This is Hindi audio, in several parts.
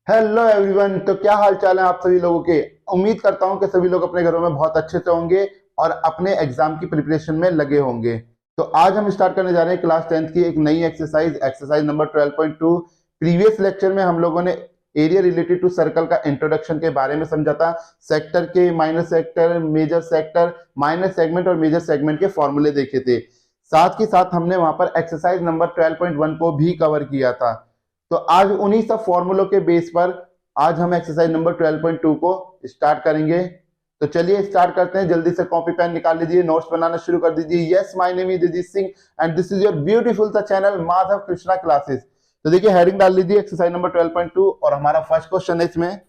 Hello everyone. तो क्या हाल चाल है आप सभी लोगों के। उम्मीद करता हूं कि सभी लोग अपने घरों में बहुत अच्छे से होंगे और अपने एग्जाम की प्रिपरेशन में लगे होंगे। तो आज हम स्टार्ट करने जा रहे हैं क्लास 10th की एक नई एक्सरसाइज नंबर 12.2। प्रीवियस लेक्चर में हम लोगों ने एरिया रिलेटेड टू सर्कल का इंट्रोडक्शन के बारे में समझा था। सेक्टर के minor sector, major sector, minor segment और मेजर सेगमेंट के फॉर्मूले देखे थे। साथ ही साथ हमने वहां पर एक्सरसाइज नंबर 12.1 को भी कवर किया था। तो आज उन्हीं सब फॉर्मूलों के बेस पर आज हम एक्सरसाइज नंबर 12.2 को स्टार्ट करेंगे। तो चलिए स्टार्ट करते हैं। जल्दी से कॉपी पेन निकाल लीजिए, नोट्स बनाना शुरू कर दीजिए। Yes, my name is Ajit Singh and this is your beautiful सा चैनल माधव कृष्णा क्लासेस। तो देखिए हेडिंग डाल लीजिए एक्सरसाइज नंबर 12.2 और हमारा फर्स्ट क्वेश्चन है इसमें।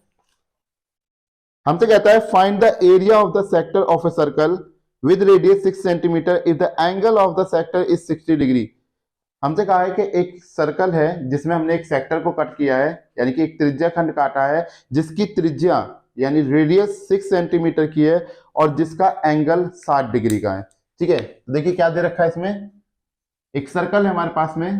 हमसे कहता है find the area of the sector of a circle with radius 6 centimetre if the angle of the sector is 60 degree. हमसे कहा है कि एक सर्कल है जिसमें हमने एक सेक्टर को कट किया है, यानी कि एक त्रिज्या खंड काटा है जिसकी त्रिज्या यानी रेडियस 6 सेंटीमीटर की है और जिसका एंगल 60 डिग्री का है। ठीक है, तो देखिए क्या दे रखा है इसमें। एक सर्कल है हमारे पास में,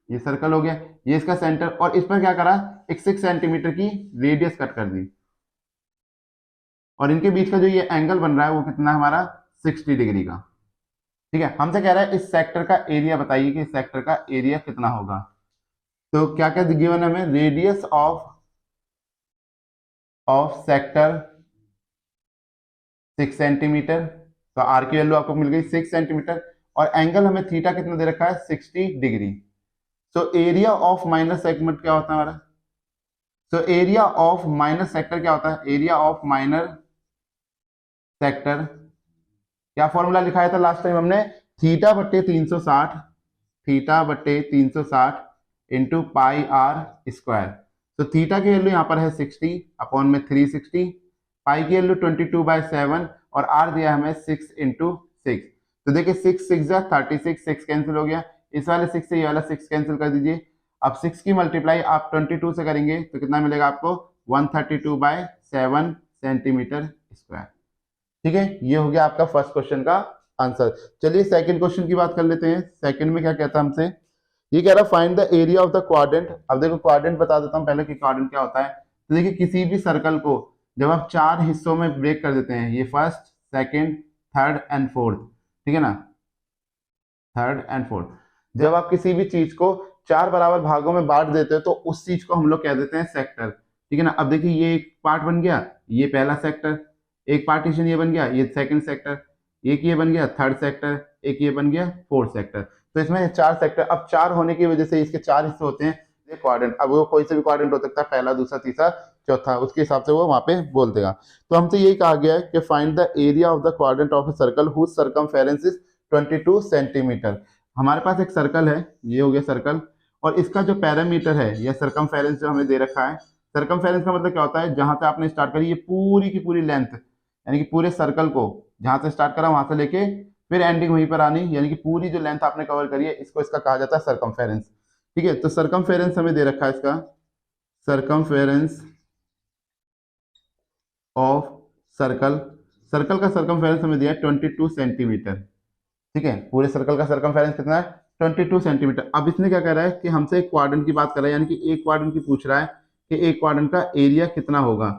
ये सर्कल हो गया, ये इसका सेंटर, और इस पर क्या करा, एक 6 सेंटीमीटर की रेडियस कट कर दी और इनके बीच का जो ये एंगल बन रहा है वो कितना है हमारा, 60 डिग्री का। ठीक है, हमसे कह रहा है इस सेक्टर का एरिया बताइए कि इस सेक्टर का एरिया कितना होगा। तो क्या क्या गिवन है हमें, रेडियस ऑफ सेक्टर 6 सेंटीमीटर, तो आर की वैल्यू आपको मिल गई 6 सेंटीमीटर, और एंगल हमें थीटा कितना दे रखा है, 60 degree. So area of minor segment क्या होता है हमारा, सो एरिया ऑफ माइनर सेक्टर क्या होता है, एरिया ऑफ माइनर सेक्टर क्या फॉर्मूला लिखाया था लास्ट टाइम हमने, थीटा बट्टे 360, थीटा बट्टे 360 इंटू पाई आर स्क्वायर। तो थीटा की वैल्यू यहाँ पर है 60 अपॉन में 360, पाई की वैल्यू 22/7 और आर दिया हमें 6 इंटू 6। तो देखिए 6 6 जा 36, 6 कैंसिल हो गया, इस वाले 6 से ये वाला 6 कैंसिल कर दीजिए। अब 6 की मल्टीप्लाई आप 22 से करेंगे तो कितना मिलेगा आपको, 132/7 सेंटीमीटर स्क्वायर। ठीक है, ये हो गया आपका फर्स्ट क्वेश्चन का आंसर। चलिए सेकंड क्वेश्चन की बात कर लेते हैं। सेकंड में क्या कहता है हमसे, ये कह रहा है find the area of the quadrant. अब देखो क्वाड्रेंट बता देता हूं पहले कि क्वाड्रेंट क्या होता है। तो देखिए किसी भी सर्कल को जब आप 4 हिस्सों में ब्रेक कर देते हैं, ये first, second, third and fourth, ठीक है ना, थर्ड एंड फोर्थ, जब आप किसी भी चीज को 4 बराबर भागों में बांट देते हैं तो उस चीज को हम लोग कह देते हैं सेक्टर। ठीक है ना। अब देखिए ये एक पार्ट बन गया, ये पहला सेक्टर, एक पार्टीशन ये बन गया, ये सेकंड सेक्टर, एक ये बन गया थर्ड सेक्टर, एक ये बन गया फोर्थ सेक्टर। तो इसमें 4 सेक्टर, अब 4 होने की वजह से इसके 4 हिस्से होते हैं, ये क्वाड्रेंट। अब वो कोई से भी क्वाड्रेंट हो सकता है, पहला, दूसरा, तीसरा, चौथा, उसके हिसाब से वो वहां पे बोल देगा। तो हमसे यही कहा गया है कि find the area of the quadrant of a circle whose circumference is 22 centimetre. हमारे पास एक सर्कल है, ये हो गया सर्कल, और इसका जो पैरामीटर है या सरकमफेरेंस जो हमें दे रखा है, सरकमफेरेंस का मतलब क्या होता है, जहां से आपने स्टार्ट करी ये पूरी की पूरी लेंथ, यानी कि पूरे सर्कल को जहां से स्टार्ट करा वहां से लेके फिर एंडिंग वहीं पर आनी, यानी कि पूरी जो लेंथ आपने कवर करी है इसको, इसका कहा जाता है सरकमफेरेंस। ठीक है, तो सरकमफेरेंस हमें दे रखा है इसका, सरकमफेरेंस ऑफ सर्कल, सर्कल का सरकमफेरेंस हमें दिया है 22 सेंटीमीटर। ठीक है, पूरे सर्कल का सरकमफेरेंस कितना है, 22 सेंटीमीटर। अब इसने क्या कह रहा है कि हमसे एक क्वाड्रेंट की बात कर रहा है, यानी कि एक क्वाड्रेंट की पूछ रहा है कि एक क्वाड्रेंट का एरिया कितना होगा।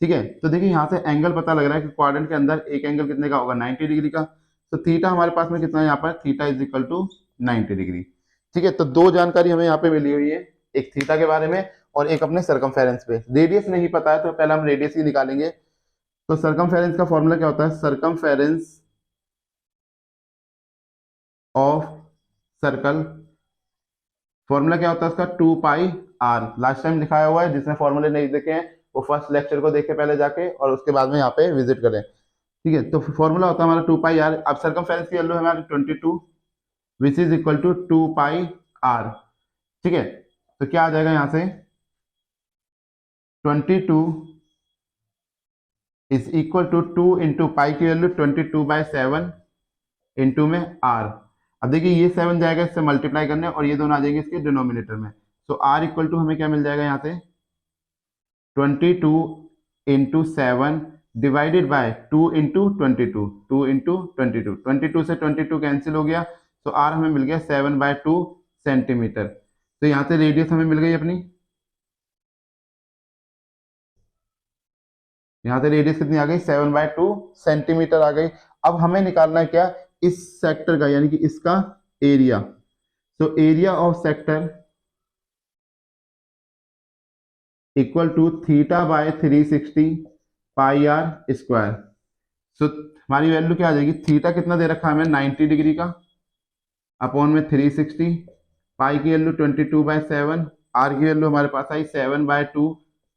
ठीक है, तो देखिए यहाँ से एंगल पता लग रहा है कि क्वाड्रेंट के अंदर एक एंगल कितने का होगा, 90 डिग्री का। तो थीटा हमारे पास में कितना है यहाँ पर, theta is equal to 90 degree. ठीक है, तो दो जानकारी हमें यहाँ पे मिली हुई है, एक थीटा के बारे में और एक अपने सरकमफेरेंस पे। रेडियस नहीं पता है तो पहले हम रेडियस ही निकालेंगे। तो सरकमफेरेंस का फॉर्मूला क्या होता है, सरकमफेरेंस ऑफ सर्कल, फॉर्मूला क्या होता है उसका, 2πr। लास्ट टाइम दिखाया हुआ है, जिसने फॉर्मूले नहीं देखे हैं वो फर्स्ट लेक्चर को देखे पहले जाके और उसके बाद में यहाँ पे विजिट करें। ठीक है, तो फॉर्मूला होता है हमारा 2πr। अब सरकमफेरेंस की वैल्यू है हमारी 22 विच इज इक्वल टू 2πr। ठीक है, तो क्या आ जाएगा यहाँ से, 22 is equal to 2 into pi की वैल्यू 22/7 इंटू में r। अब देखिए ये 7 जाएगा इससे मल्टीप्लाई करने और ये दोनों आ जाएंगे इसके डिनोमिनेटर में। सो r इक्वल टू हमें क्या मिल जाएगा यहाँ से, 22 into 7 divided by 2 into 22, 2 into 22, 22 से 22 कैंसिल हो गया, तो r हमें मिल गया 7/2 सेंटीमीटर। तो यहाँ से रेडियस हमें मिल गई अपनी, यहाँ से रेडियस कितनी आ गई 7/2 सेंटीमीटर आ गई। अब हमें निकालना है क्या, इस सेक्टर का यानी कि इसका area. So area of sector equal to θ/360 pi r square. So हमारी वैल्यू क्या आ जाएगी, थीटा कितना दे रखा है हमें 90 डिग्री का, अपॉन में 360, पाई की वैल्यू 22/7, आर की वैल्यू हमारे पास आई 7/2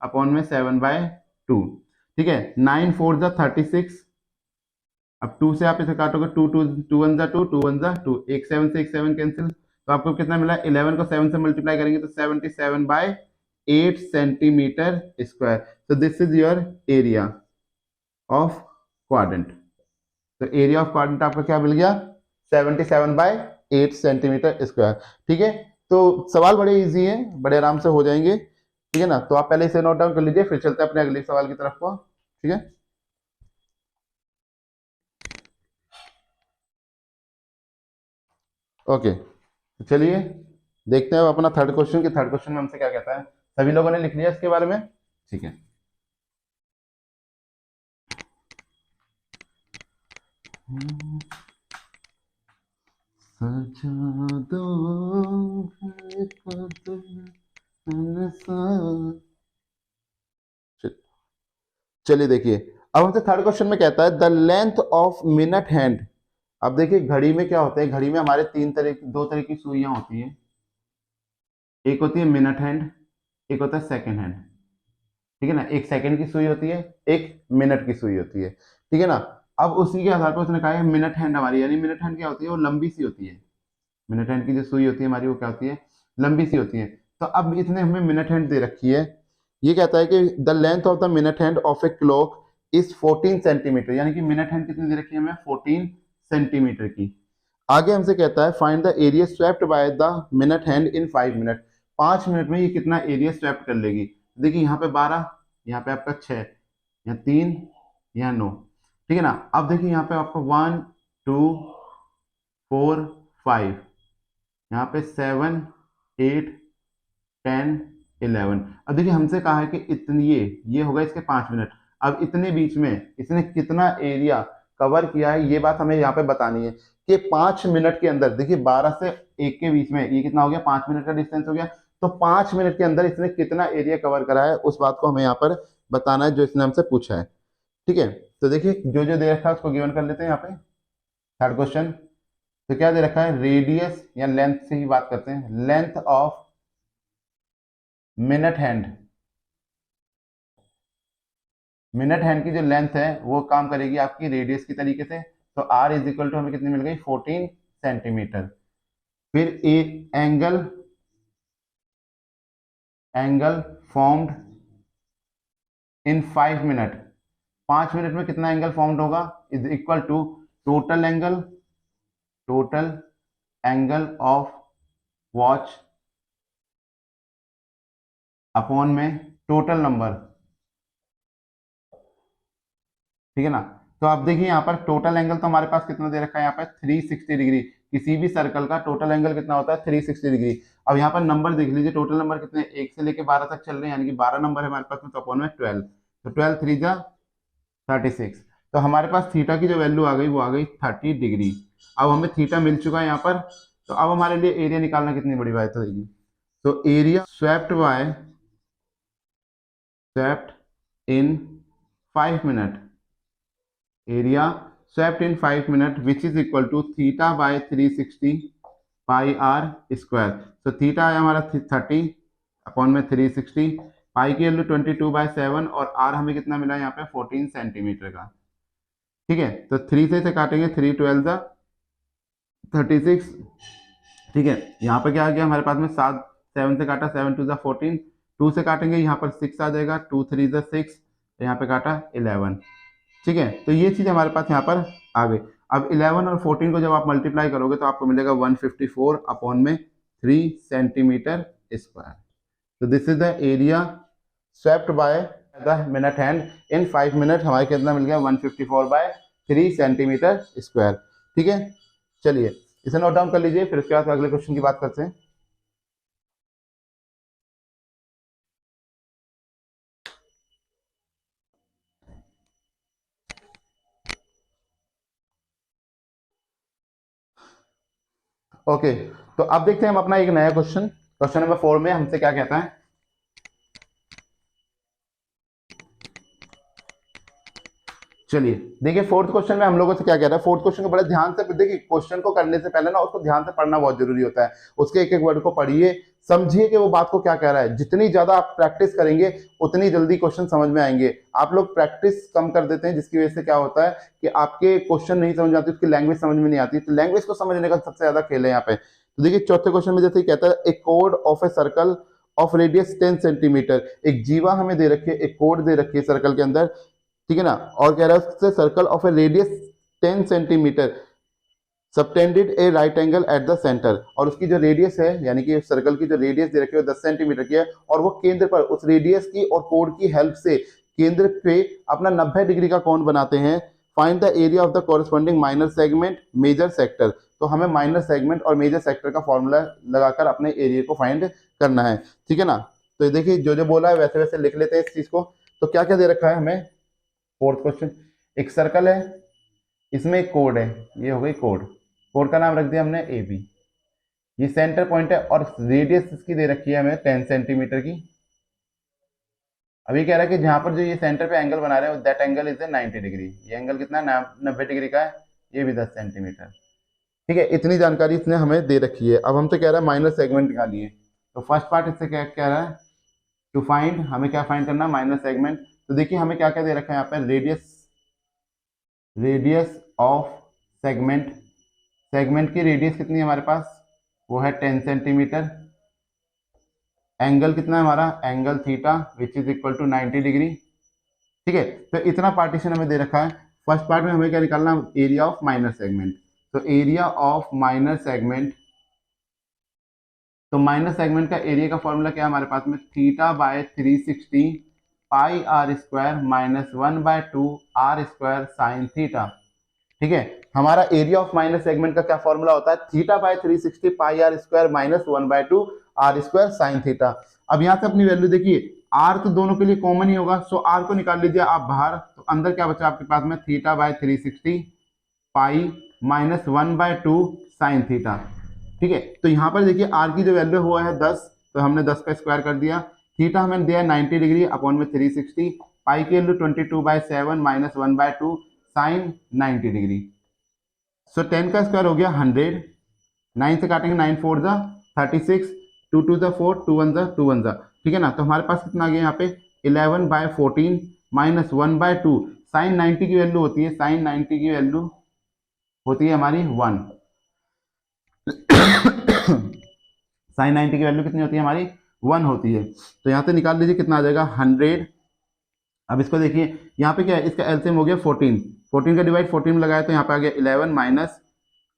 अपॉन में 7/2। ठीक है, 9 4 जा 36, अब 2 से आप इसे काटोगे, 2 2 2 1 जा 2, 2 1 जा 2, एक 7 से एक 7 कैंसिल, तो आपको कितना मिला, 11 को 7 से मल्टीप्लाई करेंगे तो 77/8 सेंटीमीटर स्क्वायर। तो this is your area of quadrant. तो एरिया ऑफ क्वाड्रेंट आपका क्या मिल गया, 77/8 सेंटीमीटर स्क्वायर। ठीक है, तो सवाल बड़े इजी है, बड़े आराम से हो जाएंगे। ठीक है ना, तो आप पहले इसे नोट डाउन कर लीजिए, फिर चलते हैं अपने अगले सवाल की तरफ को। ठीक है, ओके, तो चलिए देखते हैं अपना थर्ड क्वेश्चन कि थर्ड क्वेश्चन में हमसे क्या कहता है। सभी लोगों ने लिख लिया इसके बारे में, ठीक है। सजा दो घर को दुल्हन सा। चलिए देखिए, अब हमसे थर्ड क्वेश्चन में कहता है the length of minute hand. अब देखिए घड़ी में क्या होता है, घड़ी में हमारे दो तरह की सुइयां होती हैं, एक होती है मिनट हैंड, एक होता है सेकंड हैंड। ठीक है ना, एक सेकंड की सुई होती है, एक मिनट की सुई होती है। ठीक है ना, अब उसी के आधार पर उसने कहा है मिनट हैंड हमारी, यानी मिनट हैंड क्या होती है, वो लंबी सी होती है। मिनट हैंड की जो सुई होती है हमारी, वो क्या होती है, लंबी सी होती है। तो अब इसने हमें मिनट हैंड दे रखी है, ये कहता है कि the length of the minute hand of a clock is 14 centimetre, यानी कि मिनट हैंड कितनी दे रखी है हमें, 14 सेंटीमीटर की। आगे हमसे कहता है find the area swept by the minute hand in 5 minute. 5 minute में ये कितना एरिया स्वेप्ट कर लेगी। देखिए यहाँ पे 12, यहाँ पे आपका 6, यहाँ 3, यहाँ 9। ठीक है ना, अब देखिए यहाँ पे आपको 1 2 4 5, यहाँ पे 7 8 10 11। अब देखिए हमसे कहा है कि इतनी ये होगा इसके 5 मिनट। अब इतने बीच में इसने कितना एरिया कवर किया है, ये बात हमें यहाँ पे बतानी है कि 5 मिनट के अंदर। देखिए 12 से 1 के बीच में ये कितना हो गया, 5 मिनट का डिस्टेंस हो गया। तो 5 मिनट के अंदर इसने कितना एरिया कवर करा है, उस बात को हमें यहाँ पर बताना है जो इसने हमसे पूछा है। ठीक है, तो देखिए जो जो दे रखा है उसको गिवन कर लेते हैं यहाँ पे। थर्ड क्वेश्चन, तो क्या दे रखा है, रेडियस या लेंथ से ही बात करते हैं, length of minute hand. Minute hand की जो लेंथ है वो काम करेगी आपकी रेडियस की तरीके से। तो आर इज इक्वल टू हमें कितनी मिल गई, 14 सेंटीमीटर। फिर a angle, angle formed in 5 minute. 5 minute में कितना एंगल फॉर्म्ड होगा, is equal to total angle, total angle of watch upon में टोटल नंबर। ठीक है ना, तो आप देखिए यहाँ पर टोटल एंगल तो हमारे पास कितना दे रखा है, यहाँ पर 360 डिग्री। किसी भी सर्कल का टोटल एंगल कितना होता है, 360 डिग्री। अब यहाँ पर नंबर देख लीजिए, टोटल नंबर कितने, 1 से लेके 12 तक चल रहे हैं, यानी कि 12 नंबर है हमारे पास में, तो अपॉन में 12। तो 12 3 जा 36। तो हमारे पास थीटा की जो वैल्यू आ गई वो आ गई 30 डिग्री। अब हमें थीटा मिल चुका है यहाँ पर। तो अब हमारे लिए एरिया निकालना कितनी बड़ी बात होगी। तो area swept by, swept in 5 minute, area swept in 5 minutes which is equal to theta by 360 pi r square। so theta है हमारा 30 अपॉन में 360, पाई की वैल्यू 22/7 और r हमें कितना मिला यहाँ पे 14 सेंटीमीटर का। ठीक है, तो 3 से काटेंगे, 3 12 जा 36। ठीक है, यहाँ पे क्या आ गया हमारे पास में 7, 7 से काटा 7 2 जा 14, 2 से काटेंगे यहाँ पर 6 आ जाएगा, 2 3 जा 6, यहाँ पे काटा 11। ठीक है, तो ये चीज हमारे पास यहाँ पर आ गई। अब 11 और 14 को जब आप मल्टीप्लाई करोगे तो आपको मिलेगा 154 अपॉन में 3 सेंटीमीटर स्क्वायर। तो this is the area swept by the minute hand in 5 minute. हमारे कितना मिल गया, 154/3 सेंटीमीटर स्क्वायर। ठीक है, चलिए इसे नोट डाउन कर लीजिए, फिर उसके बाद अगले क्वेश्चन की बात करते हैं। ओके, तो अब देखते हैं हम अपना एक नया क्वेश्चन, क्वेश्चन नंबर 4 में हमसे क्या कहता है। चलिए देखिए, फोर्थ क्वेश्चन में हम लोगों से क्या कह रहा है। फोर्थ क्वेश्चन को बड़े ध्यान से देखिए, क्वेश्चन को करने से पहले ना उसको ध्यान से पढ़ना बहुत जरूरी होता है। उसके एक एक वर्ड को पढ़िए, समझिए कि वो बात को क्या कह रहा है। जितनी ज्यादा आप प्रैक्टिस करेंगे उतनी जल्दी क्वेश्चन समझ में आएंगे। आप लोग प्रैक्टिस कम कर देते हैं, जिसकी वजह से क्या होता है कि आपके क्वेश्चन नहीं समझ आती, उसकी लैंग्वेज समझ में नहीं आती। तो लैंग्वेज को समझने का सबसे ज्यादा खेल है यहाँ पे। तो देखिए चौथे क्वेश्चन में जैसे कहता है, एक code of a circle of radius 10 centimetre. एक जीवा हमें दे रखी है, एक कोड दे रखी है सर्कल के अंदर, ठीक है ना। और कह रहा है उससे circle of A radius 10 centimetre subtended A right angle at the centre. और उसकी जो रेडियस है, यानी कि सर्कल की जो रेडियस दे रखी है 10 सेंटीमीटर की है, और वो केंद्र पर उस रेडियस की और कोड की हेल्प से केंद्र पे अपना 90 डिग्री का कोण बनाते हैं। Find the area of the corresponding minor segment major sector. तो हमें माइनर सेगमेंट और मेजर सेक्टर का फॉर्मूला लगाकर अपने एरिया को फाइंड करना है, ठीक है ना। तो देखिए जो जो बोला है वैसे वैसे लिख लेते हैं इस चीज को। तो क्या क्या दे रखा है हमें, फोर्थ क्वेश्चन, एक सर्कल है, इसमें एक कोड है, ये हो गई कोड, कोड का नाम रख दिया हमने ए बी। ये सेंटर पॉइंट है और रेडियस इसकी दे रखी है हमें 10 सेंटीमीटर की। अभी कह रहा है कि जहां पर जो ये सेंटर पे एंगल बना रहे हैं दैट एंगल इज 90 डिग्री। ये एंगल कितना है, 90 डिग्री का है, ये भी 10 सेंटीमीटर, ठीक है। इतनी जानकारी इसने हमें दे रखी है। अब हमसे कह रहा है माइनर सेगमेंट निकालिए। तो फर्स्ट पार्ट इससे क्या कह रहा है, टू फाइंड, हमें क्या फाइंड करना, माइनर सेगमेंट। तो देखिए हमें क्या क्या दे रखा है यहाँ पर, रेडियस ऑफ सेगमेंट, सेगमेंट की रेडियस कितनी है हमारे पास, वो है 10 सेंटीमीटर। एंगल कितना है हमारा, angle theta which is equal to 90 degree, ठीक है। तो इतना पार्टीशन हमें दे रखा है। फर्स्ट पार्ट में हमें क्या निकालना, एरिया ऑफ माइनर सेगमेंट। तो एरिया ऑफ माइनर सेगमेंट, तो माइनर सेगमेंट का एरिया का फॉर्मूला क्या है हमारे पास में, theta by 360 pi r square minus 1/2 r square sine theta, ठीक है। हमारा एरिया ऑफ माइनर सेगमेंट का क्या फॉर्मूला होता है, theta by 360 pi r square minus 1/2 r square sine theta. अब यहाँ से अपनी वैल्यू देखिए, आर तो दोनों के लिए कॉमन ही होगा, सो आर को निकाल लीजिए आप बाहर। तो अंदर क्या बचा आपके पास में, theta by 360 pi minus 1/2 sign theta, ठीक है। तो यहाँ पर देखिए आर की जो वैल्यू हुआ है 10, तो हमने 10 का स्क्वायर कर दिया। थीटा हमें दिया है 90 डिग्री अपॉन में 360, पाई की वैल्यू 22/7 माइनस 1/2 साइन 90 डिग्री। सो 10 का स्क्वायर हो गया 100, 9 से काटेंगे 9 4 जा 36, 2 2 जा 4, 2 1 जा 2 1 जा, ठीक है ना। तो हमारे पास कितना आ गया यहाँ पे 11/14 माइनस 1/2 साइन 90 की वैल्यू होती है, साइन 90 की वैल्यू होती है हमारी 1। साइन 90 की वैल्यू कितनी होती है हमारी, 1 होती है। तो यहाँ से निकाल लीजिए कितना आ जाएगा 100। अब इसको देखिए यहाँ पे क्या है, इसका एलसीएम हो गया 14, 14 का डिवाइड 14 में लगाया तो यहाँ पे आ गया 11 माइनस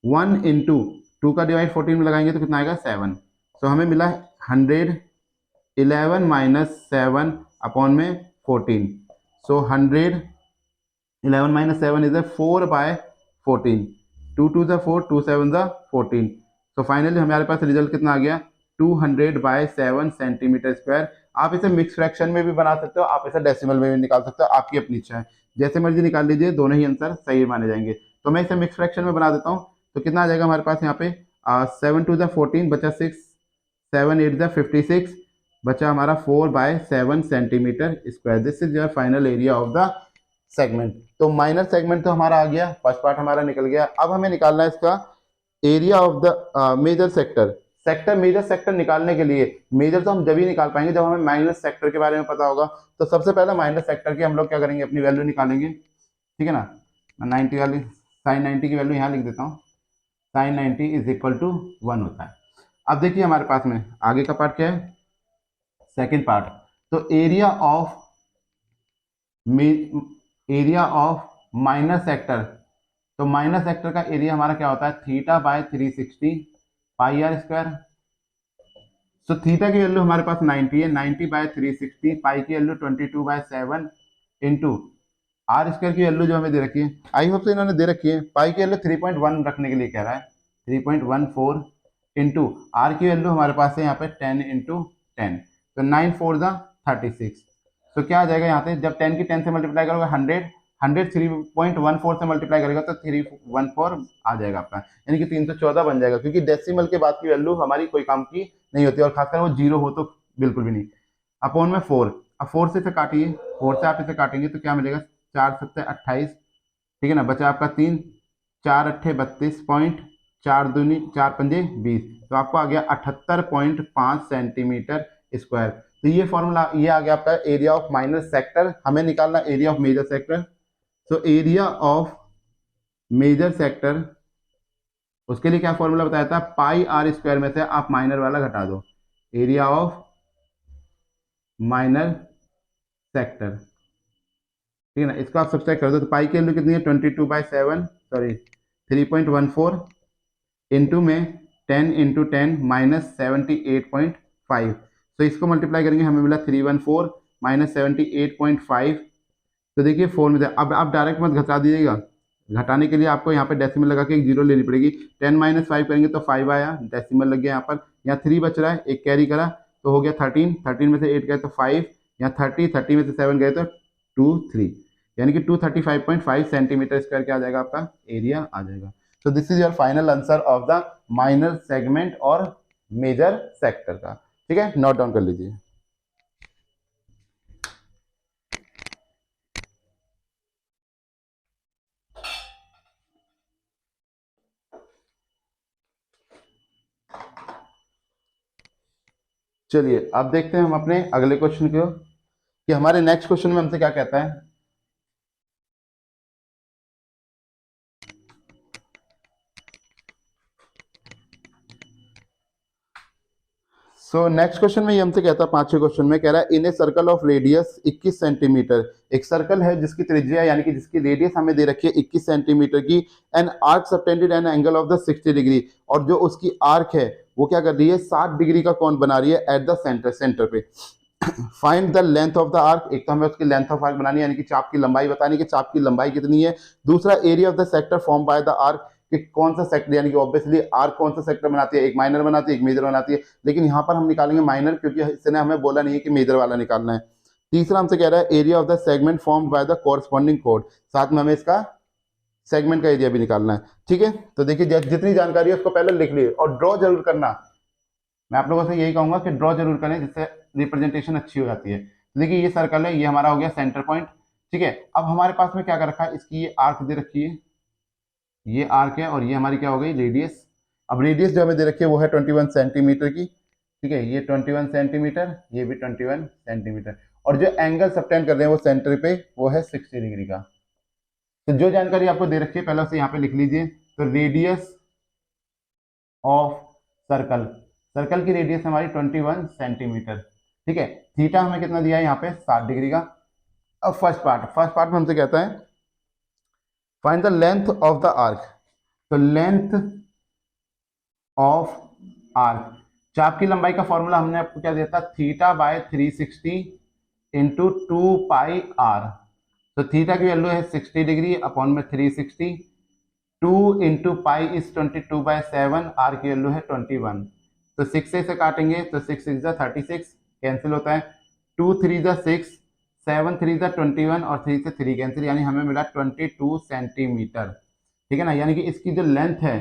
1 इंटू 2 का डिवाइड 14 में लगाएंगे तो कितना आएगा 7। सो हमें मिला 100, 11 माइनस 7 अपॉन में 14। सो 100, 11 माइनस 7 इज 4/14, 2 2 जा 4, 2 7 जा 14। तो फाइनली हमारे पास रिजल्ट कितना आ गया 200/7 सेंटीमीटर स्क्वायर। आप इसे मिक्स फ्रैक्शन में भी बना सकते हो, आप इसे डेसिमल में भी निकाल सकते हो, आपकी अपनी इच्छा है, जैसे मर्जी निकाल लीजिए, दोनों ही आंसर सही माने जाएंगे। तो मैं इसे मिक्स फ्रैक्शन में बना देता हूँ। तो कितना आ जाएगा हमारे पास यहाँ पे 7 2 जा 14 बचा 6, 7 8 जा 56 बचा हमारा 4/7 centimetre square. This is your final area of the segment. तो माइनर सेगमेंट तो हमारा आ गया, फर्स्ट पार्ट हमारा निकल गया। अब हमें निकालना है इसका area of the major sector. Sector, major sector निकालने के लिए, मेजर तो हम जब ही निकाल पाएंगे जब हमें माइनर सेक्टर के बारे में पता होगा। तो सबसे पहले माइनर सेक्टर की हम लोग क्या करेंगे, अपनी वैल्यू निकालेंगे, ठीक है ना। 90 वाली साइन 90 की वैल्यू यहाँ लिख देता हूँ, साइन 90 इज इक्वल टू 1 होता है। अब देखिए हमारे पास में आगे का पार्ट क्या है, सेकेंड पार्ट। तो एरिया ऑफ माइनर सेक्टर, तो माइनर सेक्टर का एरिया हमारा क्या होता है, theta by 360 pi r square. So theta की वैल्यू हमारे पास 90 है, 90/360, पाई की वैल्यू 22/7 इंटू आर स्क्वायर की वैल्यू जो हमें दे रखी है, आई होप से इन्होंने दे रखी है, पाई की वैल्यू 3.1 रखने के लिए कह रहा है, 3.14 इंटू आर की वैल्यू हमारे पास है यहाँ पे 10 इंटू 10, तो 9 4 जा 36। तो क्या आ जाएगा यहाँ से, जब 10 की 10 से मल्टीप्लाई करोगे 100, 103.14 से मल्टीप्लाई करेगा तो 314 आ जाएगा आपका, यानी कि 314 बन जाएगा, क्योंकि डेसिमल के बाद की वैल्यू हमारी कोई काम की नहीं होती, और खासकर वो जीरो हो तो बिल्कुल भी नहीं। अपॉन में 4, अब 4 से इसे काटिए, 4 से आप इसे काटेंगे तो क्या मिलेगा, 4 7 28, ठीक है ना, बचा आपका 3, 4 अट्ठे 32 पॉइंट, 4 दूनी 4 पंजे 20, तो आपको आ गया 78.5 सेंटीमीटर स्क्वायर। तो ये फॉर्मूला, ये आ गया आपका एरिया ऑफ माइनर सेक्टर। हमें निकालना एरिया ऑफ मेजर सेक्टर। तो एरिया ऑफ मेजर सेक्टर, उसके लिए क्या फॉर्मूला बताया था, पाई आर स्क्वायर में से आप माइनर वाला घटा दो, एरिया ऑफ माइनर सेक्टर, ठीक है ना, इसको आप सब्सट्रैक्ट कर दो, तो पाई की वैल्यू कितनी है 22/7, सॉरी 3.14 इंटू में 10 इंटू 10 माइनस 78.5, तो इसको मल्टीप्लाई करेंगे हमें मिला 314 माइनस 78.5, तो देखिए 4 में अब आप डायरेक्ट मत घटा दीजिएगा, घटाने के लिए आपको यहाँ पे डेसिमल लगा के एक जीरो लेनी पड़ेगी। 10 माइनस 5 करेंगे तो 5 आया, डेसिमल लग गया यहाँ पर, यहाँ 3 बच रहा है, एक कैरी करा तो हो गया 13, 13 में से 8 गए तो 5, यहाँ 30, 30 में से 7 गए तो 2 3, यानी कि 235.5 सेंटीमीटर स्क्वायर क्या आ जाएगा, आपका एरिया आ जाएगा। तो this is your final answer of the minor segment और मेजर सेक्टर का, ठीक है, नोट डाउन कर लीजिए। चलिए अब देखते हैं हम अपने अगले क्वेश्चन को, कि हमारे नेक्स्ट क्वेश्चन में हमसे क्या कहता है। सो नेक्स्ट क्वेश्चन में ये हमसे कहता है, पांचवें क्वेश्चन में कह रहा है, in a circle of radius 21 centimetre, एक सर्कल है जिसकी त्रिज्या यानी कि जिसकी रेडियस हमें दे रखी है 21 सेंटीमीटर की, an arc subtended an angle of the 60 degree, और जो उसकी आर्क है वो क्या कर रही है, 60 डिग्री का कोण बना रही है एट द सेंटर पे। Find the length of the arc, एक तो हमें उसकी लेंथ ऑफ आर्क बनानी है, यानी कि चाप की लंबाई बतानी है कि चाप की लंबाई कितनी है। दूसरा area of the sector form by the arc, कि कौन सा सेक्टर, यानी कि ऑब्वियसली आर्क कौन सा सेक्टर बनाती है, एक माइनर बनाती है एक मेजर बनाती है, लेकिन यहाँ पर हम निकालेंगे माइनर, क्योंकि इसने हमें बोला नहीं है कि मेजर वाला निकालना है। तीसरा हमसे कह रहा है area of the segment form by the corresponding code, साथ में हमें इसका सेगमेंट का एरिया भी निकालना है, ठीक है। तो देखिए जितनी जानकारी है उसको पहले लिख लीजिए और ड्रॉ जरूर करना। मैं आप लोगों से यही कहूंगा कि ड्रॉ जरूर करें, जिससे रिप्रेजेंटेशन अच्छी हो जाती है। तो देखिए ये सर्कल है, ये हमारा हो गया सेंटर पॉइंट, ठीक है। अब हमारे पास में क्या कर रखा है, इसकी ये आर्क दे रखी है, ये आर्क है, और ये हमारी क्या हो गई, रेडियस। अब रेडियस जो हमें दे रखी है वो है 21 सेंटीमीटर की, ठीक है, ये 21 सेंटीमीटर, ये भी 21 सेंटीमीटर, और जो एंगल सबटेंड कर रहे हैं वो सेंटर पे वो है 60 डिग्री का। तो जो जानकारी आपको दे रखी है पहले उसे यहाँ पे लिख लीजिए। तो रेडियस ऑफ सर्कल, सर्कल की रेडियस हमारी 21 सेंटीमीटर, ठीक है। थीटा हमें कितना दिया है यहाँ पे, 60 डिग्री का। अब फर्स्ट पार्ट में हमसे कहता है find the length of the arc, तो लेंथ ऑफ आर्क, चाप की लंबाई का फॉर्मूला हमने आपको क्या दिया था, theta by 360 into 2 pi r. तो थीटा की वैल्यू है 60 डिग्री अपॉन में 360, 2 इंटू पाई इज 22/7, आर की वैल्यू है 21। तो 6 से काटेंगे तो 6 6 जा 36 कैंसिल होता है, 2 3 जा 6, 7 3 जा 21 और 3 से 3 कैंसिल, यानी हमें मिला 22 सेंटीमीटर, ठीक है ना। यानी कि इसकी जो लेंथ है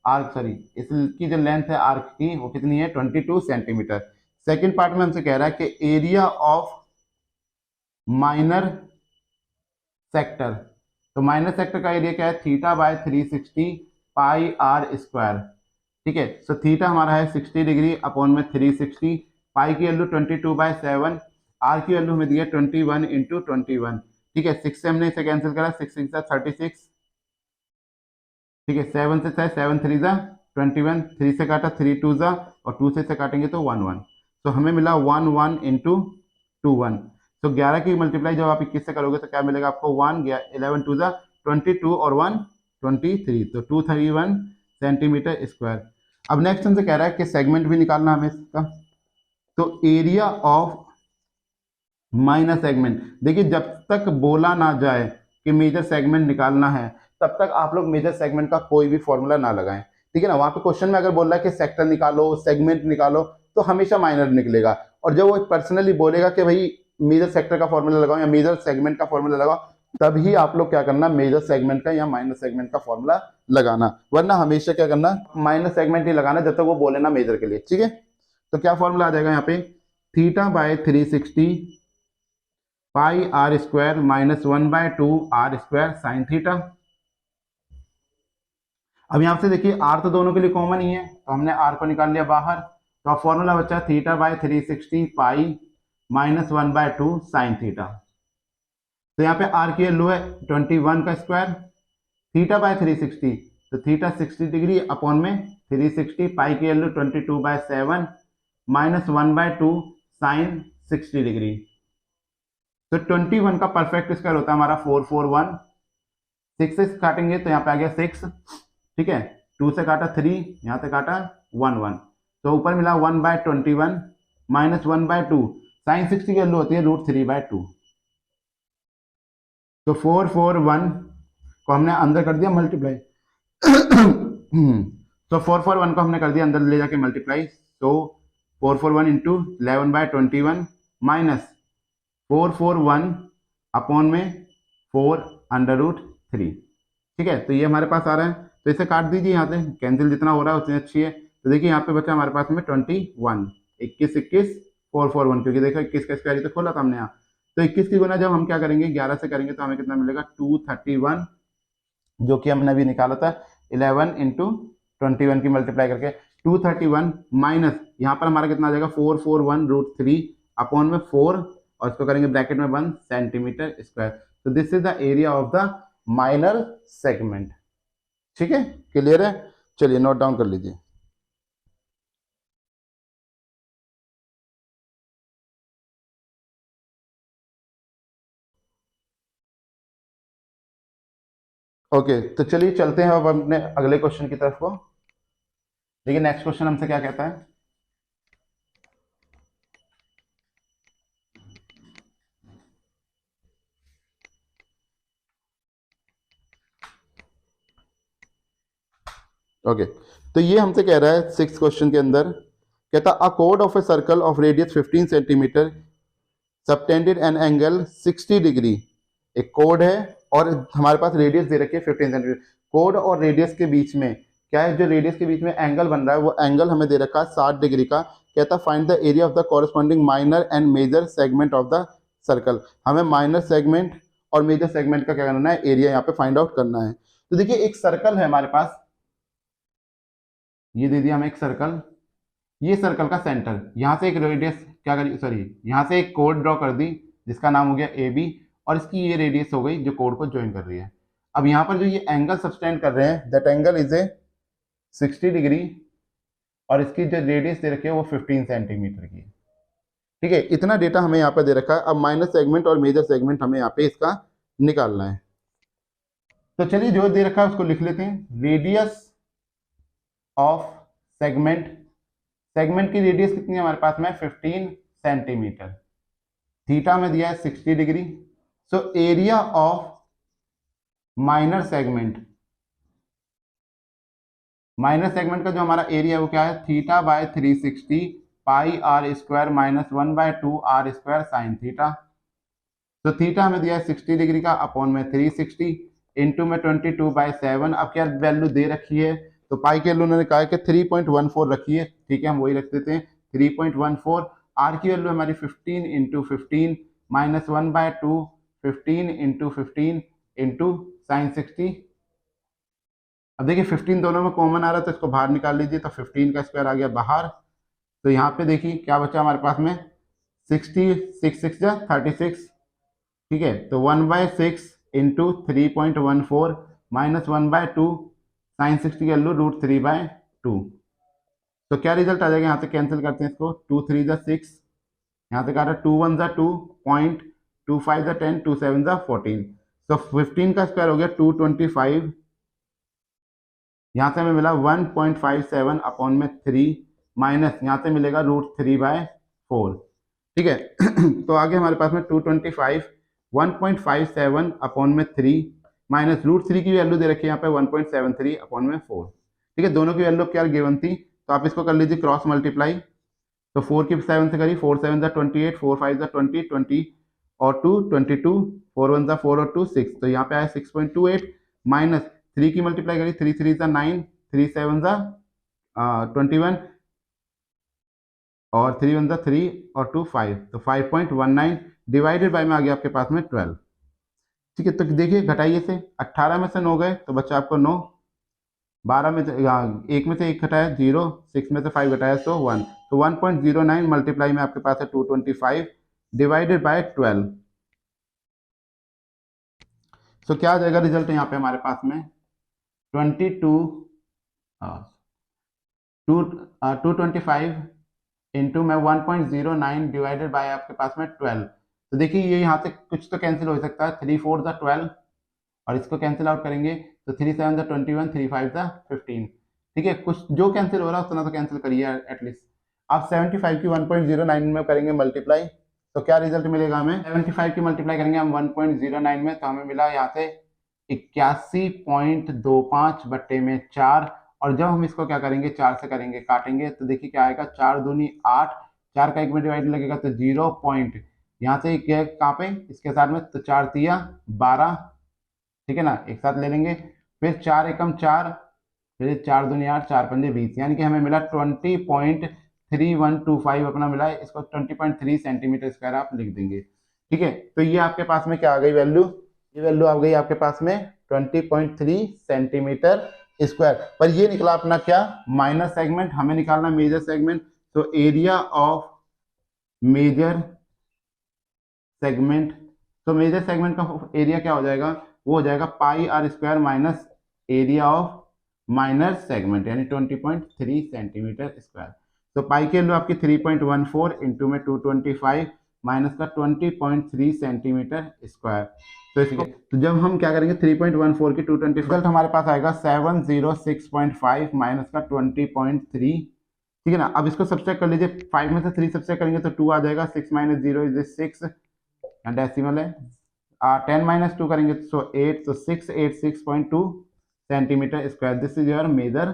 आर्क, सॉरी इसकी जो लेंथ है आर्क की वो कितनी है, 22 सेंटीमीटर। सेकेंड पार्ट में हमसे कह रहा है कि एरिया ऑफ माइनर सेक्टर, तो माइनर सेक्टर का एरिया क्या है, theta by 360 pi r square, ठीक है। सो थीटा हमारा है 60 डिग्री अपॉन में 360, पाई की वैल्यू 22/7, आर की वैल्यू हमें दी है 21 इंटू 21, ठीक है। 6 से हमने इसे कैंसिल करा, 6 6 जा 36, ठीक है, 7 से 7 3 जा 21, 3 से काटा 3 2 जा, और 2 से काटेंगे तो 1 1, तो हमें मिला 1 1 इंटू 2 1। तो 11 की मल्टीप्लाई जब आप 21 से करोगे तो क्या मिलेगा आपको, 1 11 2 जा 22 और 1 23, तो 231 सेंटीमीटर स्क्वायर। अब नेक्स्ट हमसे कह रहा है कि सेगमेंट भी निकालना हमें इसका, तो एरिया ऑफ माइनर सेगमेंट, देखिए जब तक बोला ना जाए कि मेजर सेगमेंट निकालना है तब तक आप लोग मेजर सेगमेंट का कोई भी फॉर्मूला ना लगाएं, ठीक है ना। वहां पे क्वेश्चन में अगर बोल रहा है कि सेक्टर निकालो, सेगमेंट निकालो, तो हमेशा माइनर निकलेगा, और जब वो पर्सनली बोलेगा कि भाई मेजर सेक्टर का फॉर्मूला लगाओ या मेजर सेगमेंट का फॉर्मूला लगाओ, तभी आप लोग क्या करना, मेजर सेगमेंट का या माइनर सेगमेंट का फॉर्मूला लगाना, वरना हमेशा क्या करना, माइनर सेगमेंट ही लगाना जब तक वो बोले ना मेजर के लिए, ठीक है। तो क्या फॉर्मूला आ जाएगा यहाँ पे, theta by 360 pi r square minus 1/2 r square sine theta. अब यहाँ से देखिए आर तो दोनों के लिए कॉमन ही है, तो हमने आर को निकाल लिया बाहर, तो अब फॉर्मूला बचा theta by 360 pi minus 1/2 sign theta. तो यहाँ पे आर की वैल्यू है 21 का स्क्वायर, थीटा बाय 360 तो थीटा 60 डिग्री अपॉन में 360, पाई की वैल्यू 22/7 माइनस 1/2 साइन 60 डिग्री। तो 21 का परफेक्ट स्क्वायर होता है हमारा 441, 6 से काटेंगे तो यहाँ पे आ गया 6, ठीक है, 2 से काटा 3, यहाँ से काटा 1 तो ऊपर मिला 1/21 माइनस 1/2 साइन 60 की वैल्यू होती है √3/2। तो 441 को हमने अंदर कर दिया मल्टीप्लाई तो 441 को हमने कर दिया अंदर ले जाके मल्टीप्लाई, तो 441 इंटू 11/21 माइनस 441 अपॉन में 4√3, ठीक है। तो ये हमारे पास आ रहा है, तो इसे काट दीजिए, यहाँ से कैंसिल जितना हो रहा है उतनी अच्छी है। तो देखिए यहाँ पे बचा हमारे पास में 21, 21 441, क्योंकि देखो 21 का स्क्वायर तो खोला था हमने यहाँ, तो 21 की गुना जब हम क्या करेंगे 11 से करेंगे तो हमें कितना मिलेगा 231, जो कि हमने अभी निकाला था 11 इंटू 21 की मल्टीप्लाई करके 231 माइनस यहाँ पर हमारा कितना आ जाएगा 441√3 अपॉन में 4 और इसको करेंगे ब्रैकेट में 1 सेंटीमीटर स्क्वायर। तो this is the area of the minor segment, ठीक है, क्लियर है। चलिए नोट डाउन कर लीजिए। ओके तो चलिए चलते हैं अब अपने अगले क्वेश्चन की तरफ को। देखिए नेक्स्ट क्वेश्चन हमसे क्या कहता है, ओके तो ये हमसे कह रहा है 6th क्वेश्चन के अंदर, कहता a code of a circle of radius 15 centimetre subtended an angle 60 degree. एक कोड है और हमारे पास रेडियस दे रखी है 15 सेंटीमीटर। कोड और रेडियस के बीच में क्या है, जो रेडियस के बीच में एंगल बन रहा है वो एंगल हमें दे रखा है 60 डिग्री का। कहता find the area of the corresponding minor and major segment of the circle. हमें माइनर सेगमेंट और मेजर सेगमेंट का क्या करना है, एरिया यहाँ पे फाइंड आउट करना है। तो देखिए एक सर्कल है हमारे पास, ये दे दिया हमें एक सर्कल, ये सर्कल का सेंटर, यहाँ से एक रेडियस क्या करी, सॉरी यहाँ से एक कोड ड्रॉ कर दी जिसका नाम हो गया ए बी, और इसकी ये रेडियस हो गई जो कोड को ज्वाइन कर रही है। अब यहाँ पर जो ये एंगल सब्सटेंड कर रहे हैं that angle is a 60 degree और इसकी जो रेडियस दे रखी है वो 15 सेंटीमीटर की है, ठीक है। इतना डेटा हमें यहाँ पर दे रखा है। अब माइनर सेगमेंट और मेजर सेगमेंट हमें यहाँ पे इसका निकालना है। तो चलिए जो दे रखा है उसको लिख लेते हैं। रेडियस ऑफ सेगमेंट, सेगमेंट की रेडियस कितनी है हमारे पास में 15 सेंटीमीटर, थीटा में दिया है 60 degree. So area of minor segment, minor segment का जो हमारा एरिया है वो क्या है, theta by 360 pi r square minus 1/2 r square sine theta. तो थीटा हमें दिया है 60 डिग्री का अपॉन में 360 इंटू में 22/7। अब क्या वैल्यू दे रखी है, तो पाई के वैल्यू उन्होंने कहा है कि 3.14 रखी है, ठीक है, हम वही रख देते हैं 3.14। आर की वैल्यू हमारी 15 into 15 minus 1/2 15 into 15 into sine 60। अब देखिए 15 दोनों में कॉमन आ रहा है तो इसको बाहर निकाल लीजिए, तो 15 का स्क्वायर आ गया बाहर। तो यहाँ पे देखिए क्या बचा हमारे पास में 66 6 जा 36, ठीक है। तो 1/6 इंटू 3.14 माइनस 1/2 साइन 60 की वैल्यू √3/2। तो क्या रिजल्ट आ जाएगा, यहाँ से कैंसिल करते हैं इसको, 2 3 जा 6, यहाँ से काटा 2 1 जा 2, 2 5 जा 10, 2 7 जा 14। तो 15 का स्क्वायर हो गया 225, यहाँ से हमें मिला 1.57 अपॉन में 3 माइनस यहाँ से मिलेगा √3/4, ठीक है। तो आगे हमारे पास में 225 1.57 अपॉन में 3 माइनस √3 की वैल्यू दे रखी है यहाँ पे 1.73 अपॉन में 4, ठीक है। दोनों की वैल्यू क्या गिवन थी, तो आप इसको कर लीजिए क्रॉस मल्टीप्लाई। तो 4 की 7 से करी, 4 7 जा 28, 4 5 जा 20, 20 और 2 22, 4 1 ज़ा 4 और 2 6, तो यहाँ पे आया 6.28 माइनस 3 की मल्टीप्लाई करी, 3 3 ज़ा 9, 3 7 ज़ा 21 और 3 1 ज़ा 3 और 2 5, तो 5.19 डिवाइडेड बाय में आ गया आपके पास में 12। ठीक है, तो देखिए घटाइए से 18 में से 9 गए तो बच्चा आपको 9, 12 में से एक में से एक घटाया 0, 6 में से 5 घटाया तो 1, तो 1.09 मल्टीप्लाई में आपके पास है 225 डिवाइडेड बाय 12। तो क्या आ जाएगा रिजल्ट यहाँ पे हमारे पास में 225 इंटू में 1.09 डिवाइडेड बाय आपके पास में 12। तो देखिए ये यहाँ से कुछ तो कैंसिल हो सकता है, 3 4 ज़ा 12 और इसको कैंसिल आउट करेंगे तो 3 7 ज़ा 21, 3 5 ज़ा 15। ठीक है, कुछ जो कैंसिल हो रहा है उतना तो कैंसिल करिए एटलीस्ट। आप 75 की 1.09 में करेंगे मल्टीप्लाई तो क्या रिजल्ट मिलेगा हमें, 75 की मल्टीप्लाई करेंगे हम 1.09 में तो हमें मिला यहाँ से 81.25 बट्टे में 4, और जब हम इसको क्या करेंगे 4 से करेंगे काटेंगे तो देखिए क्या आएगा, 4 दूनी 8, 4 का 1 में डिवाइड लगेगा तो 0 पॉइंट यहाँ से क्या कहाँ पे इसके साथ में, तो 4 तिया 12, ठीक है ना, एक साथ ले लेंगे, फिर 4 एकम 4, फिर 4 दूनी 8, 4 पंजे 20, यानी कि हमें मिला 20.3125 अपना मिला है, इसको 20.3 सेंटीमीटर स्क्वायर आप लिख देंगे। ठीक है, तो ये आपके पास में क्या आ गई वैल्यू, ये वैल्यू आ गई आपके पास में 20.3 सेंटीमीटर स्क्वायर। पर ये निकला अपना क्या, माइनर सेगमेंट, हमें निकालना मेजर सेगमेंट, तो एरिया ऑफ मेजर सेगमेंट, तो मेजर सेगमेंट का एरिया क्या हो जाएगा, वो हो जाएगा pi r square minus area of minor segment, यानी 20.3 सेंटीमीटर स्क्वायर। तो पाई की वैल्यू आपकी 3.14 इंटू में 225 माइनस का 20.3 सेंटीमीटर स्क्वायर। तो इसको तो जब हम क्या करेंगे 3.14 की 220 रिजल्ट हमारे पास आएगा 706.5 माइनस का 20.3। ठीक है ना, अब इसको सब्सट्रैक्ट कर लीजिए, 5 में से 3 सब्सट्रैक्ट करेंगे तो 2 आ जाएगा, 6 माइनस 0 इज 6, डेसिमल है, 10 माइनस 2 करेंगे तो 8, तो 686.2 centimetre square, this is your major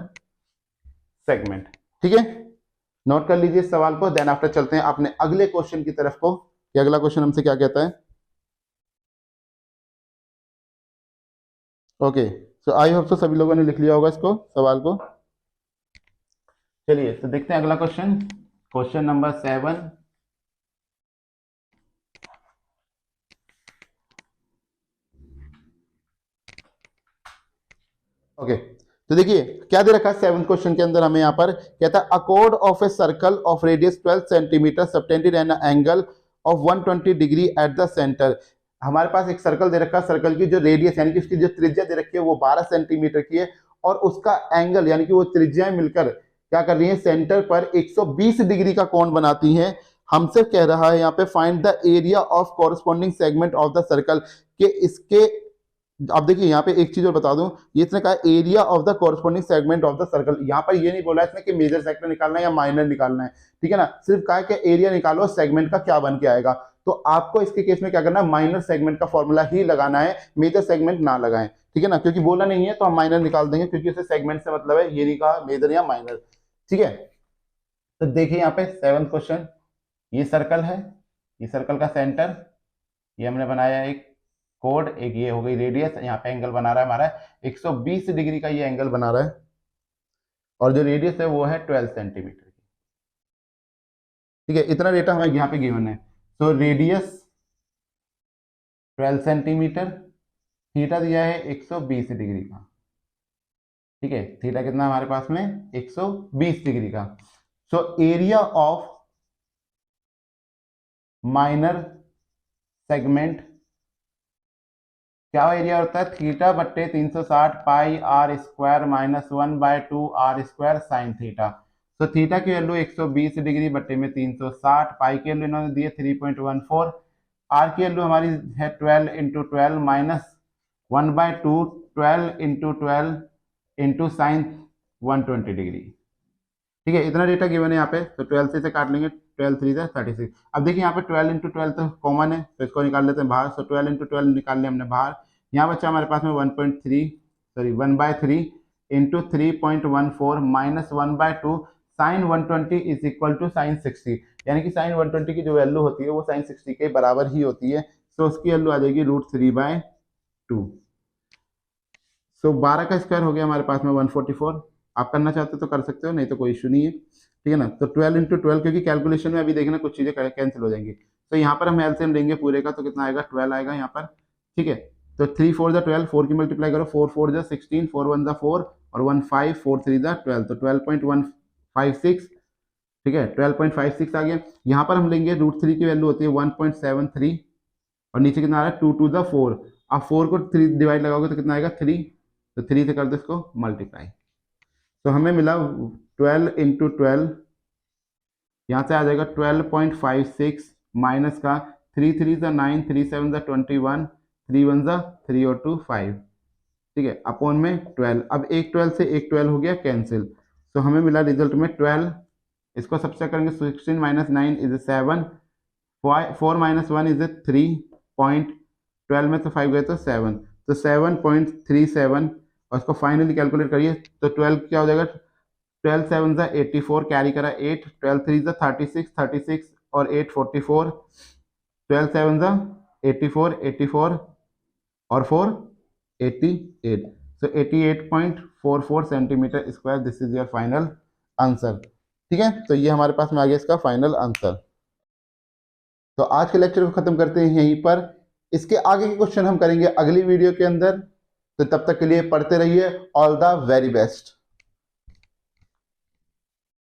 segment. ठीक है, नोट कर लीजिए इस सवाल को, देन आफ्टर चलते हैं अपने अगले क्वेश्चन की तरफ को, कि अगला क्वेश्चन हमसे क्या कहता है। Okay, so I hope so सभी लोगों ने लिख लिया होगा इसको, सवाल को। चलिए तो देखते हैं अगला क्वेश्चन, क्वेश्चन नंबर 7। ओके, तो देखिए क्या दे रखा है 7th क्वेश्चन के अंदर, हमें यहाँ पर कहता है a code of a circle of radius 12 centimetre subtended an angle of 120 degree at the centre. हमारे पास एक सर्कल दे रखा है, सर्कल की जो रेडियस यानी कि उसकी जो त्रिज्या दे रखी है वो 12 सेंटीमीटर की है, और उसका एंगल यानी कि वो त्रिज्याएं मिलकर क्या कर रही है, सेंटर पर 120 डिग्री का कोण बनाती हैं। हमसे कह रहा है यहाँ पे find the area of corresponding segment of the circle, के इसके, अब देखिए यहाँ पे एक चीज और बता दूं, ये इसने कहा area of the corresponding segment of the circle, यहाँ पर ये नहीं बोला इसने कि मेजर सेक्टर निकालना है या माइनर निकालना है, ठीक है ना, सिर्फ कहा है कि एरिया निकालो, सेगमेंट का क्या बन के आएगा। तो आपको इसके केस में क्या करना है, माइनर सेगमेंट का फॉर्मूला ही लगाना है, मेजर सेगमेंट ना लगाएं, ठीक है ना, क्योंकि बोला नहीं है तो हम माइनर निकाल देंगे, क्योंकि उसे सेगमेंट से मतलब है, ये नहीं कहा मेजर या माइनर। ठीक है, तो देखिए यहाँ पे 7th क्वेश्चन, ये सर्कल है, ये सर्कल का सेंटर, ये हमने बनाया एक कोड, एक ये हो गई रेडियस, यहाँ पे एंगल बना रहा है हमारा 120 डिग्री का ये एंगल बना रहा है, और जो रेडियस है वो है 12 सेंटीमीटर की। ठीक है, इतना डेटा हमें यहाँ पे गिवन है। सो रेडियस 12 सेंटीमीटर, थीटा दिया है 120 डिग्री का। ठीक है, थीटा कितना हमारे पास में 120 डिग्री का। So area of minor segment, क्या एरिया होता है, थीटा बट्टे 360 pi r square minus 1/2 r square sine theta. तो थीटा की वैल्यू 120 डिग्री बट्टे में 360, पाई की वैल्यू इन्होंने दी है 3.14, आर की वैल्यू हमारी है 12 into 12 minus 1/2, 12 into 12 into sine 120 degree. ठीक है, इतना डेटा गिवन है यहाँ पे, तो 12 से काट लेंगे, 12 3 से 36। अब देखिए यहाँ पे 12 इंटू 12 तो कॉमन है, तो इसको निकाल लेते हैं बाहर। सो 12 इंटू 12 निकाल लिया हमने बाहर, यहाँ बच्चा हमारे पास में 1/3 into 3.14 minus 1/2 sine 120 is equal to sine 60। यानी कि साइन 120 की जो वैल्यू होती है वो साइन 60 के बराबर ही होती है। तो उसकी वैल्यू आ जाएगी √3/2। सो 12 का स्क्वायर हो गया हमारे पास में 144। आप करना चाहते हो तो कर सकते हो, नहीं तो कोई इशू नहीं है, ठीक है ना। तो 12 × 12, क्योंकि कैलकुलेशन में अभी देखना कुछ चीज़ें कैंसिल हो जाएंगी। तो यहाँ पर हम एलसीएम लेंगे पूरे का, तो कितना आएगा 12 आएगा यहाँ पर, ठीक है। तो 3 4 × 12, 4 की मल्टीप्लाई करो, 4 4 × 16, 4 1 × 4 और 1 5, 4 3 × 12, तो 12.156, ठीक है, 12.56 आ गया। यहाँ पर हम लेंगे √3 की वैल्यू होती है 1.73 और नीचे कितना आ रहा है 2 2 × 4। आप 4 को 3 डिवाइड लगाओगे तो कितना आएगा 3, तो 3 से कर दो इसको मल्टीप्लाई। तो हमें मिला 12 × 12, यहाँ से आ जाएगा 12.56 माइनस का 3 3 × 9, 3 7 × 21, 3 1 × 3 और 2 5, ठीक है, अपॉन में 12। अब एक 12 से एक 12 हो गया कैंसिल, तो हमें मिला रिजल्ट में 12। इसको सबसे करेंगे 16 - 9 = 7, 4 - 1 = 3, 12 में तो 5 गए तो 7, तो 7.37। और इसको फाइनली कैलकुलेट करिए तो 12 क्या हो जाएगा, 12 7 = 84, कैरी करा 8, 12 3 = 36, 36 और 8 44, 12 7 = 84, 84 और 4 88, so 88.44 centimetre square. This is your final answer, ठीक है। तो ये हमारे पास में आ गया इसका फाइनल आंसर। तो आज के लेक्चर को खत्म करते हैं यहीं पर। इसके आगे के क्वेश्चन हम करेंगे अगली वीडियो के अंदर। तो तब तक के लिए पढ़ते रहिए। All the very best.